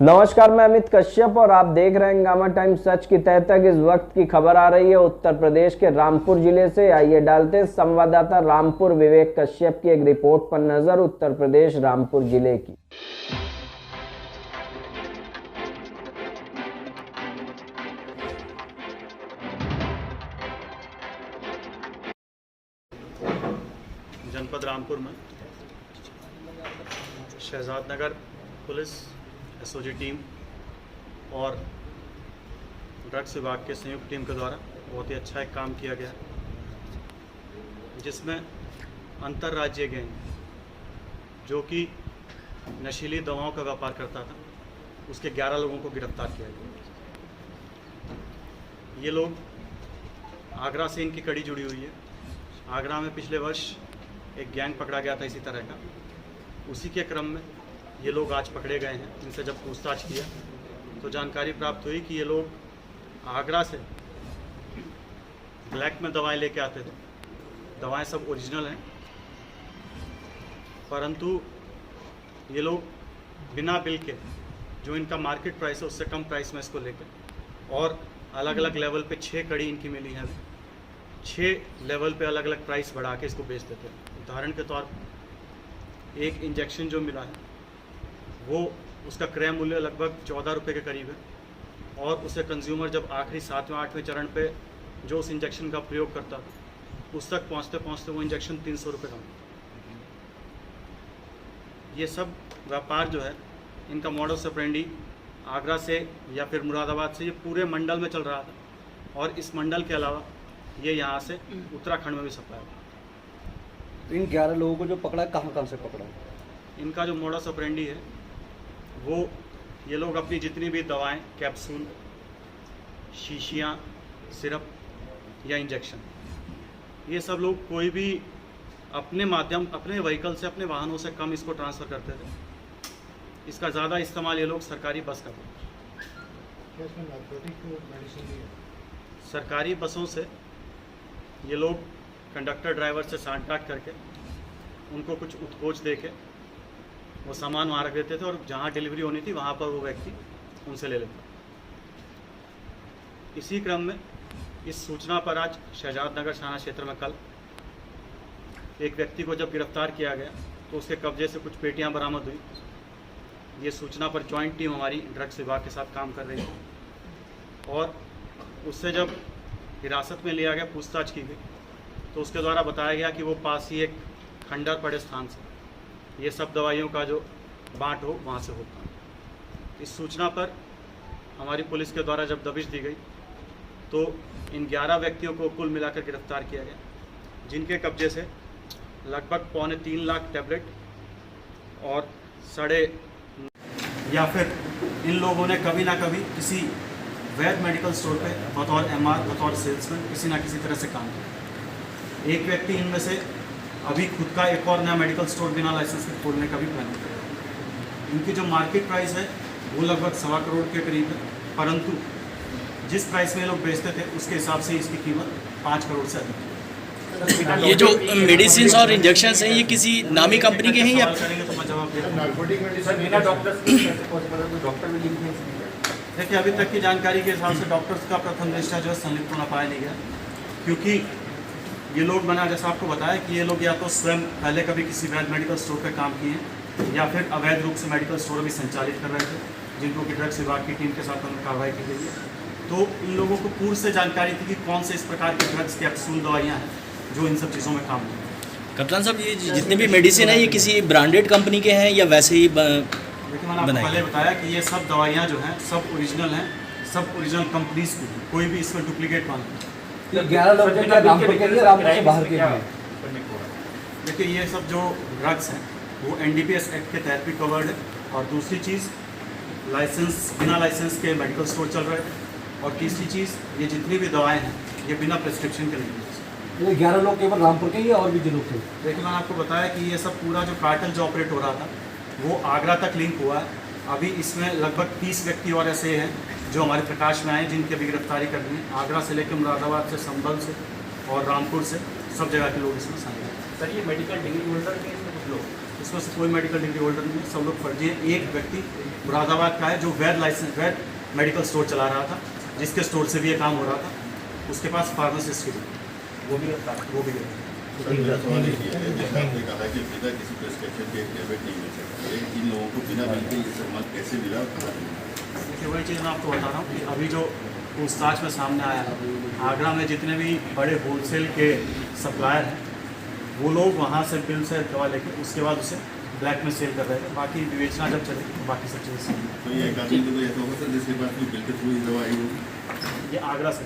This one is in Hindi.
नमस्कार, मैं अमित कश्यप और आप देख रहे हैं हंगामा टाइम्स। सच की तह तक इस वक्त की खबर आ रही है उत्तर प्रदेश के रामपुर जिले से। आइए डालते हैं संवाददाता रामपुर विवेक कश्यप की एक रिपोर्ट पर नजर। उत्तर प्रदेश रामपुर जिले की जनपद रामपुर में शहजाद नगर पुलिस एसओजी टीम और ड्रग्स विभाग के संयुक्त टीम के द्वारा बहुत ही अच्छा एक काम किया गया, जिसमें अंतर्राज्यीय गैंग जो कि नशीली दवाओं का व्यापार करता था, उसके 11 लोगों को गिरफ्तार किया गया। ये लोग आगरा से इनकी कड़ी जुड़ी हुई है। आगरा में पिछले वर्ष एक गैंग पकड़ा गया था इसी तरह का। उसी के क्रम में ये लोग आज पकड़े गए हैं। इनसे जब पूछताछ किया तो जानकारी प्राप्त हुई कि ये लोग आगरा से ब्लैक में दवाएं लेके आते थे। दवाएं सब ओरिजिनल हैं, परंतु ये लोग बिना बिल के जो इनका मार्केट प्राइस है उससे कम प्राइस में इसको लेकर और अलग अलग लेवल पे 6 कड़ी इनकी मिली हैं। 6 लेवल पे अलग अलग प्राइस बढ़ा के इसको बेच देते हैं। उदाहरण के तौर पर एक इंजेक्शन जो मिला है वो उसका क्रय मूल्य लगभग 14 रुपये के करीब है और उसे कंज्यूमर जब आखिरी 7वें 8वें चरण पे जो उस इंजेक्शन का प्रयोग करता है उस तक पहुँचते पहुँचते वो इंजेक्शन 300 रुपये का। ये सब व्यापार जो है इनका मॉडस ऑपरेंडी आगरा से या फिर मुरादाबाद से ये पूरे मंडल में चल रहा था और इस मंडल के अलावा ये यहाँ से उत्तराखंड में भी सप्लाई होता। तो इन 11 लोगों को जो पकड़ा कहाँ से पकड़ा? इनका जो मॉडस ऑपरेंडी है वो ये लोग अपनी जितनी भी दवाएं, कैप्सूल, शीशियाँ, सिरप या इंजेक्शन, ये सब लोग कोई भी अपने व्हीकल से, अपने वाहनों से कम इसको ट्रांसफ़र करते थे। इसका ज़्यादा इस्तेमाल ये लोग सरकारी बस करते थे। सरकारी बसों से ये लोग कंडक्टर ड्राइवर से सांठ-गांठ करके उनको कुछ उत्कोच दे के वो सामान वहाँ रख देते थे और जहाँ डिलीवरी होनी थी वहाँ पर वो व्यक्ति उनसे ले लेता। इसी क्रम में इस सूचना पर आज शहजाद नगर थाना क्षेत्र में कल एक व्यक्ति को जब गिरफ्तार किया गया तो उसके कब्जे से कुछ पेटियाँ बरामद हुई। ये सूचना पर जॉइंट टीम हमारी ड्रग्स विभाग के साथ काम कर रही थी और उससे जब हिरासत में लिया गया, पूछताछ की गई तो उसके द्वारा बताया गया कि वो पास ही एक खंडर पड़े स्थान से ये सब दवाइयों का जो बाँट हो वहाँ से होता है। इस सूचना पर हमारी पुलिस के द्वारा जब दबिश दी गई तो इन 11 व्यक्तियों को कुल मिलाकर गिरफ्तार किया गया, जिनके कब्जे से लगभग 3.25 लाख टैबलेट और या फिर इन लोगों ने कभी ना कभी किसी वैध मेडिकल स्टोर पे बतौर MR, बतौर सेल्समैन किसी ना किसी तरह से काम किया। एक व्यक्ति इनमें से अभी खुद का एक और नया मेडिकल स्टोर बिना लाइसेंस के खोलने का भी प्लान है। इनकी जो मार्केट प्राइस है वो लगभग 1.25 करोड़ के करीब है, परंतु जिस प्राइस में लोग बेचते थे उसके हिसाब से इसकी कीमत 5 करोड़ से अधिक है। ये जो मेडिसिन और इंजेक्शन हैं ये किसी नामी कंपनी के हैं या करेंगे तो मैं जवाब देखिए, अभी तक की जानकारी के हिसाब से डॉक्टर्स का प्रथम दृष्टया जो है संलिप्त होना पाया नहीं गया, क्योंकि ये लोग, मैंने जैसा आपको बताया कि ये लोग या तो स्वयं पहले कभी किसी वैध मेडिकल स्टोर पे काम किए हैं या फिर अवैध रूप से मेडिकल स्टोर भी संचालित कर रहे थे, जिनको कि ड्रग्स विभाग की टीम के साथ उन्हें कार्रवाई की गई है। तो इन लोगों को पूर्व से जानकारी थी कि कौन से इस प्रकार के ड्रग्स, कैप्सूल, दवाइयाँ हैं जो इन सब चीज़ों में काम होती हैं। कप्तान साहब, ये जितने भी मेडिसिन है ये किसी ब्रांडेड कंपनी के हैं या वैसे ही लेकिन मैंने आपको पहले बताया कि ये सब दवाइयाँ जो हैं सब ओरिजिनल हैं, सब ओरिजिनल कंपनीज की, कोई भी इसमें डुप्लीकेट माल नहीं। 11 लोग रामपुर के लिए, रामपुर से बाहर के लिए। देखिए, ये सब जो ड्रग्स हैं वो NDPS एक्ट के तहत भी कवर्ड है और दूसरी चीज़ बिना लाइसेंस के मेडिकल स्टोर चल रहे थे और तीसरी चीज़ ये जितनी भी दवाएं हैं ये बिना प्रिस्क्रिप्शन के नहीं। ये 11 लोग केवल रामपुर के ही और भी जो लोग थे? देखिए, मैंने आपको बताया कि ये सब पूरा जो कार्टेल जो ऑपरेट हो रहा था वो आगरा तक लिंक हुआ है। अभी इसमें लगभग 30 व्यक्ति और ऐसे हैं जो हमारे प्रकाश में आए, जिनकी अभी गिरफ्तारी करनी है। आगरा से लेकर मुरादाबाद से, संभल से और रामपुर से सब जगह के लोग इसमें शामिल हैं। सर, ये मेडिकल डिग्री होल्डर के इसमें कुछ लोग इसमें से कोई मेडिकल डिग्री होल्डर नहीं है, सब लोग फर्जी हैं। एक व्यक्ति मुरादाबाद का है जो वैध मेडिकल स्टोर चला रहा था, जिसके स्टोर से भी ये काम हो रहा था, उसके पास फार्मासिस्ट की वो भी सर, मेरा सवाल ये है, जैसा आपने कहा कि बिना किसी प्रिस्क्रिप्शन के टैबलेट नहीं मिल सकता, इन लोगों को बिना बिल के ये सामान कैसे मिला और कहाँ मिला? देखिए वही चीज़ मैं आपको बता रहा हूँ कि अभी जो पूछताछ में सामने आया, आगरा में जितने भी बड़े होलसेल के सप्लायर हैं वो लोग वहाँ से बिल से दवा लेकर उसके बाद उसे ब्लैक में सेल कर रहे थे। बाकी विवेचना जब चलेगी तो बाकी सब चीज़ें तो ये एक आदमी तो ऐसा होगा सर जिसके पास बिल के थ्रू ही दवा आई होगी? ये आगरा से